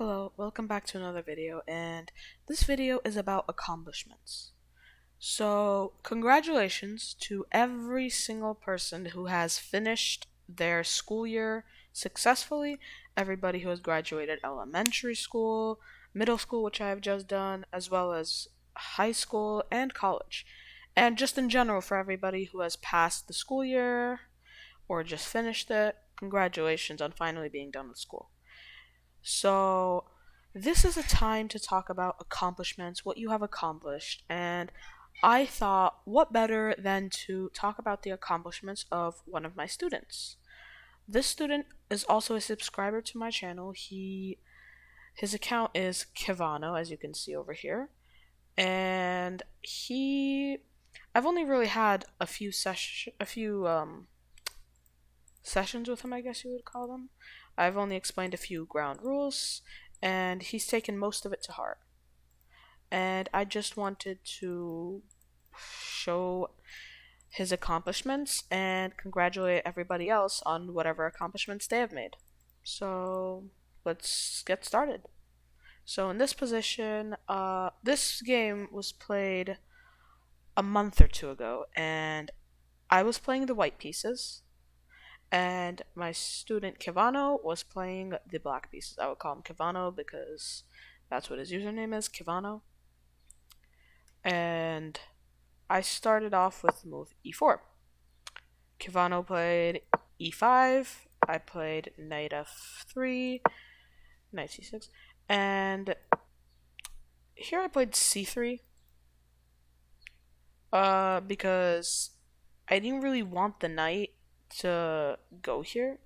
Hello, welcome back to another video, and this video is about accomplishments. So, congratulations to every single person who has finished their school year successfully, everybody who has graduated elementary school, middle school, which I have just done, as well as high school and college. And just in general, for everybody who has passed the school year or just finished it, congratulations on finally being done with school. So, this is a time to talk about accomplishments, what you have accomplished, and I thought, what better than to talk about the accomplishments of one of my students. This student is also a subscriber to my channel. His account is Kivano, as you can see over here, and I've only really had a few sessions with him, I guess you would call them. I've only explained a few ground rules, and he's taken most of it to heart. And I just wanted to show his accomplishments and congratulate everybody else on whatever accomplishments they have made. So let's get started. So in this position, this game was played a month or two ago, and I was playing the white pieces, and my student Kivano was playing the black pieces. I would call him Kivano because that's what his username is, Kivano. And I started off with move e4. Kivano played e5. I played knight f3, knight c6, and here I played c3. Because I didn't really want the knight to go here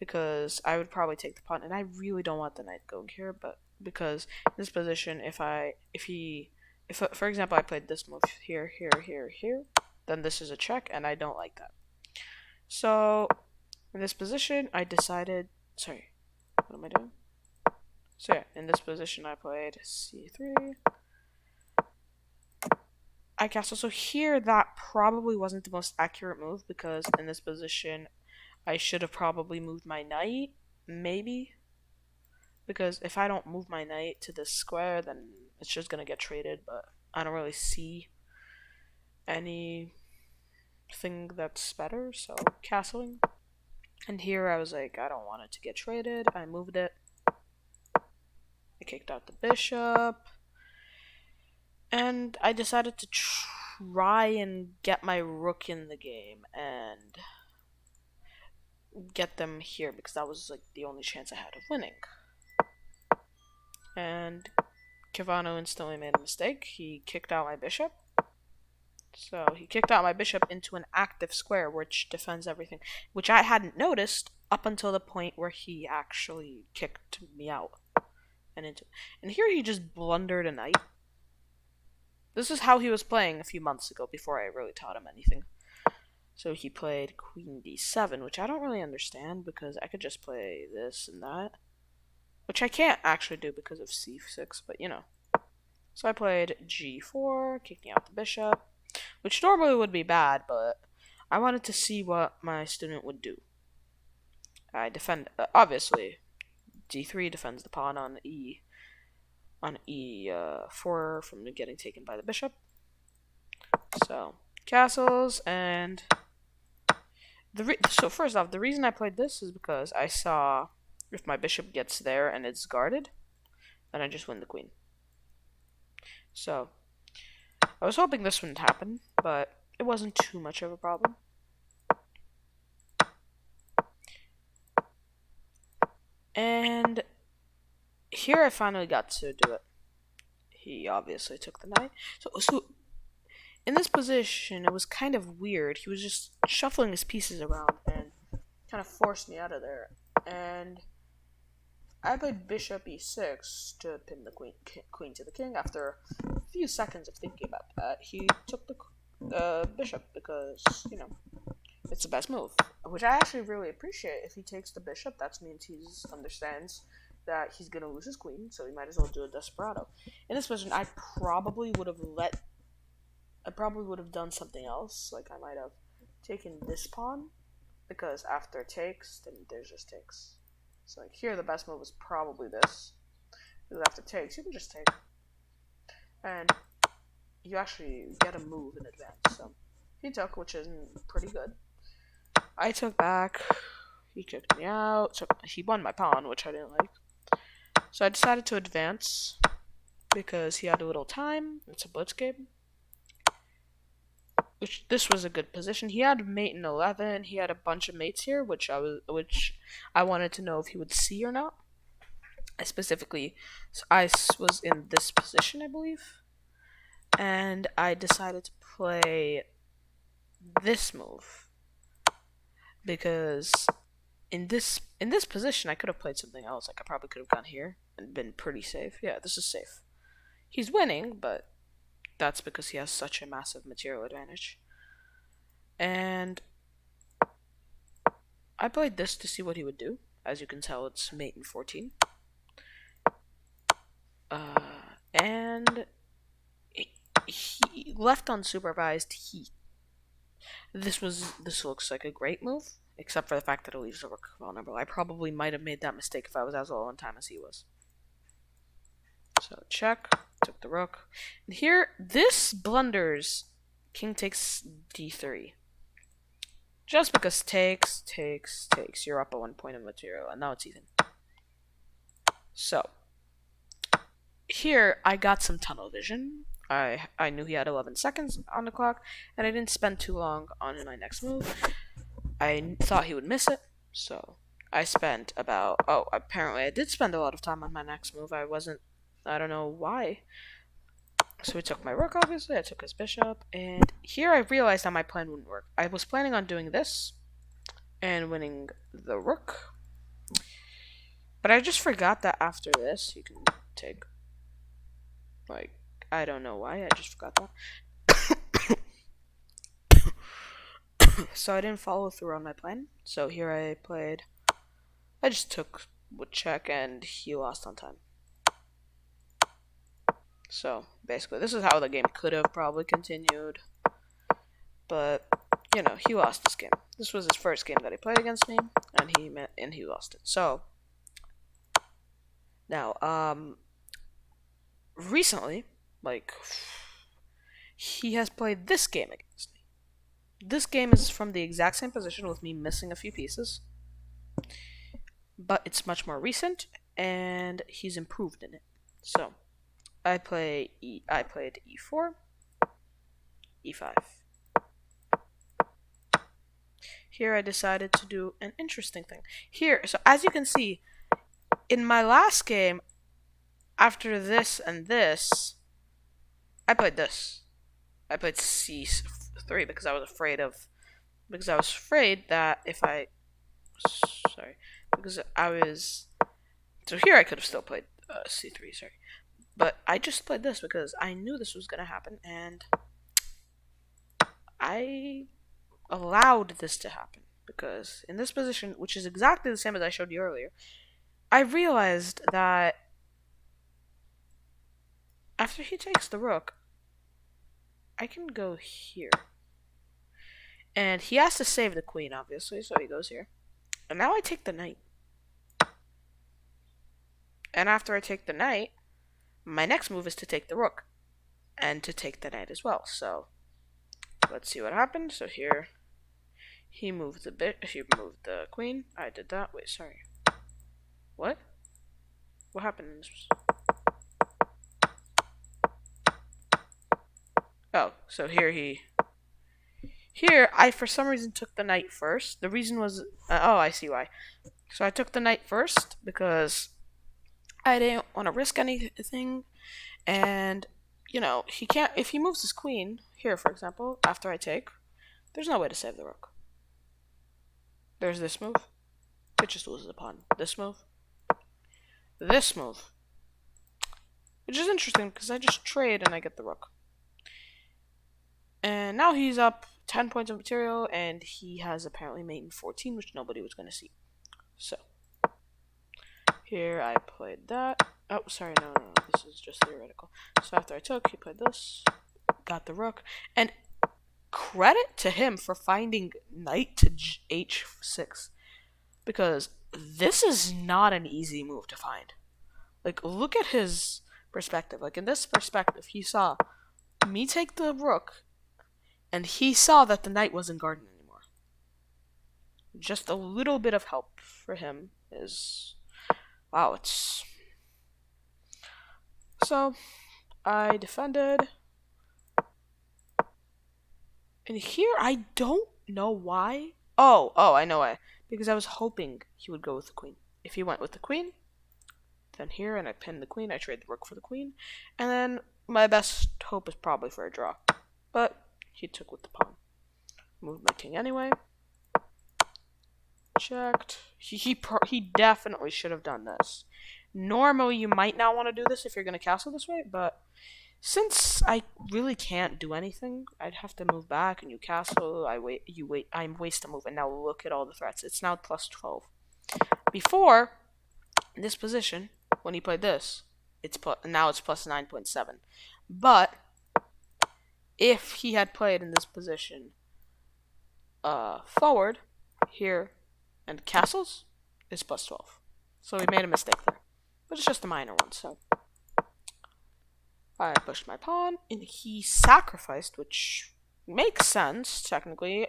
because I would probably take the pawn, and I really don't want the knight going here. But because in this position, if for example I played this move here, then this is a check, and I don't like that. So in this position, I decided. Sorry, what am I doing? So yeah, in this position, I played c3. I castle. So here, that probably wasn't the most accurate move because in this position, I should have probably moved my knight, maybe. Because if I don't move my knight to this square, then it's just gonna get traded, but I don't really see anything that's better, so castling. And here I was like, I don't want it to get traded. I moved it. I kicked out the bishop. And I decided to try and get my rook in the game and get them here because that was like the only chance I had of winning. And Kivano instantly made a mistake. He kicked out my bishop. So he kicked out my bishop into an active square which defends everything, which I hadn't noticed up until the point where he actually kicked me out. And here he just blundered a knight. This is how he was playing a few months ago before I really taught him anything. So he played queen d7, which I don't really understand because I could just play this and that, which I can't actually do because of c6, but you know. So I played g4, kicking out the bishop, which normally would be bad, but I wanted to see what my student would do. I defend, obviously, d3 defends the pawn on e4 from getting taken by the bishop. So castles, and so first off, the reason I played this is because I saw if my bishop gets there and it's guarded, then I just win the queen. So I was hoping this wouldn't happen, but it wasn't too much of a problem. And here I finally got to do it. He obviously took the knight. So in this position, it was kind of weird. He was just shuffling his pieces around and kind of forced me out of there. And I played bishop e6 to pin the queen to the king. After a few seconds of thinking about that, he took the bishop because, you know, it's the best move, which I actually really appreciate. If he takes the bishop, that means he understands that he's gonna lose his queen, so he might as well do a desperado. In this position, I probably would have done something else. Like I might have taken this pawn because after takes, then there's just takes. So like here, the best move is probably this. Because after takes, you can just take. And you actually get a move in advance. So he took, which isn't pretty good. I took back. He kicked me out. So he won my pawn, which I didn't like. So I decided to advance because he had a little time. It's a blitz game. Which this was a good position. He had mate in 11. He had a bunch of mates here, which I wanted to know if he would see or not. I was in this position, I believe, and I decided to play this move because in this position I could have played something else. Like I probably could have gone here and been pretty safe. Yeah, this is safe. He's winning, but that's because he has such a massive material advantage. And I played this to see what he would do. As you can tell, it's mate in 14. And he left unsupervised. This looks like a great move, except for the fact that it leaves the rook vulnerable. I probably might have made that mistake if I was as low on time as he was. So check, took the rook. And here, this blunders king takes d3. Just because takes, you're up at 1 point of material, and now it's even. So here, I got some tunnel vision. I knew he had 11 seconds on the clock, and I didn't spend too long on my next move. I thought he would miss it, so I spent about... Oh, apparently I did spend a lot of time on my next move. I don't know why. So we took my rook, obviously. I took his bishop, and here I realized that my plan wouldn't work. I was planning on doing this and winning the rook, but I just forgot that after this, you can take... Like, I don't know why, I just forgot that. So I didn't follow through on my plan. So here I just took with check and he lost on time. So basically this is how the game could have probably continued. But, you know, he lost this game. This was his first game that he played against me, and he lost it. So now, recently, like, he has played this game against me. This game is from the exact same position with me missing a few pieces, but it's much more recent, and he's improved in it. So I played e4, e5. Here I decided to do an interesting thing. Here, so as you can see, in my last game, after this and this, I played this. I played c3 because I was afraid that if I... Sorry. Because I was... So here I could have still played c3, sorry. But I just played this because I knew this was going to happen, and I allowed this to happen. Because in this position, which is exactly the same as I showed you earlier, I realized that after he takes the rook, I can go here. And he has to save the queen, obviously, so he goes here. And now I take the knight. And after I take the knight, my next move is to take the rook. And to take the knight as well. So let's see what happened. So here, he moved the queen. I did that. Wait, sorry. What? What happened? Oh, so here I for some reason took the knight first. The reason was, oh, I see why. So I took the knight first because I didn't want to risk anything, and you know, he can't, if he moves his queen here, for example, after I take, there's no way to save the rook. There's this move. It just loses a pawn. This move. This move. Which is interesting because I just trade and I get the rook. And now he's up 10 points of material, and he has apparently mate in 14, which nobody was going to see. So here I played that. Oh, sorry, no, this is just theoretical. So after I took, he played this, got the rook, and credit to him for finding knight to h6, because this is not an easy move to find. Like, look at his perspective. Like, in this perspective, he saw me take the rook, and he saw that the knight wasn't guarding anymore. Just a little bit of help for him is... Wow, it's... So, I defended. And here, I don't know why. Oh, I know why. Because I was hoping he would go with the queen. If he went with the queen, then here, and I pin the queen, I trade the rook for the queen. And then my best hope is probably for a draw. But he took with the pawn. Moved my king anyway. Checked. He definitely should have done this. Normally, you might not want to do this if you're going to castle this way, but since I really can't do anything, I'd have to move back, and you castle, I waste a move, and now look at all the threats. It's now plus 12. Before, in this position, when he played this, now it's plus 9.7. But if he had played in this position forward, here, and castles, it's plus 12. So we made a mistake there. But it's just a minor one, so... I pushed my pawn, and he sacrificed, which makes sense, technically.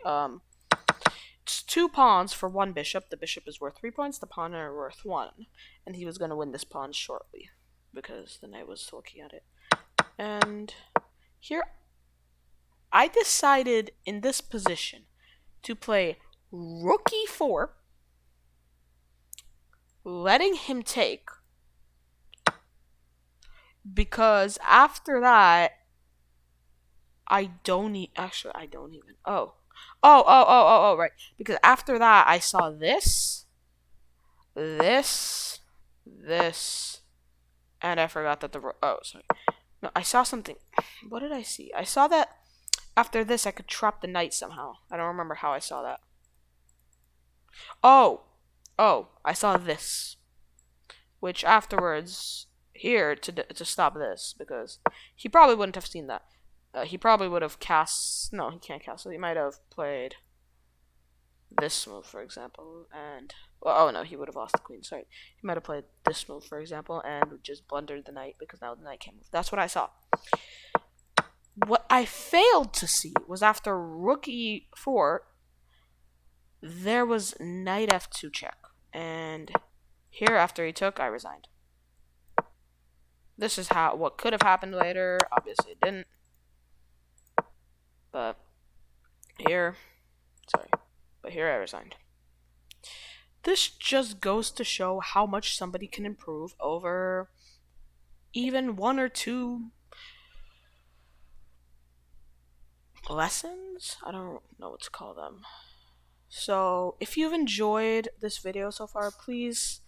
It's 2 pawns for 1 bishop. The bishop is worth 3 points, the pawn are worth 1. And he was going to win this pawn shortly, because the knight was looking at it. And here, I decided in this position to play rook e4, letting him take, because after that, I don't even, right. Because after that, I saw this, and I forgot that No, I saw something. What did I see? I saw that after this, I could trap the knight somehow. I don't remember how I saw that. Oh, I saw this. Which afterwards, here, to stop this, because he probably wouldn't have seen that. He probably would have cast... No, he can't cast. So he might have played this move, for example, and... Well, oh, no, he would have lost the queen, sorry. He might have played this move, for example, and just blundered the knight, because now the knight can't move. That's what I saw. What I failed to see was after rook e4, there was knight f2 check. And here, after he took, I resigned. This is what could have happened later. Obviously, it didn't. But here I resigned. This just goes to show how much somebody can improve over even 1 or 2 lessons? I don't know what to call them. So, if you've enjoyed this video so far, please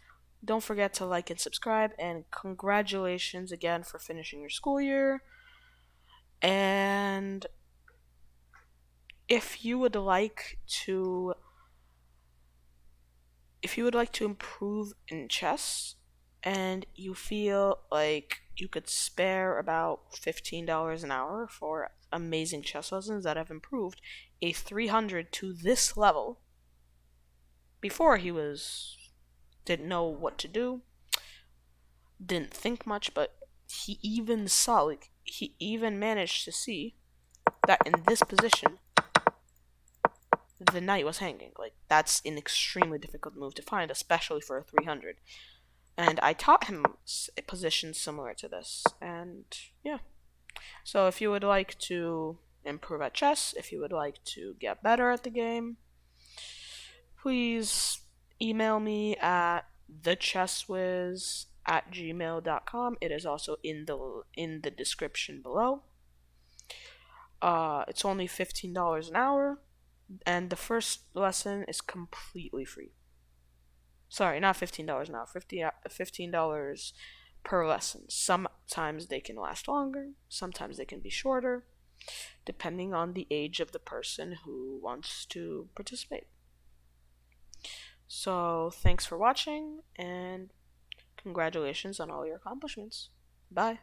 don't forget to like and subscribe, and congratulations again for finishing your school year. And if you would like to improve in chess, and you feel like you could spare about $15 an hour for amazing chess lessons that have improved a 300 to this level, before he didn't know what to do, didn't think much, but he even managed to see that in this position the knight was hanging. Like, that's an extremely difficult move to find, especially for a 300. And I taught him a position similar to this. And yeah. So if you would like to improve at chess, if you would like to get better at the game, please email me at thechesswiz@gmail.com. It is also in the description below. It's only $15 an hour. And the first lesson is completely free. Sorry, not $15 an hour. $15 per lesson. Sometimes they can last longer. Sometimes they can be shorter, depending on the age of the person who wants to participate. So, thanks for watching, and congratulations on all your accomplishments. Bye.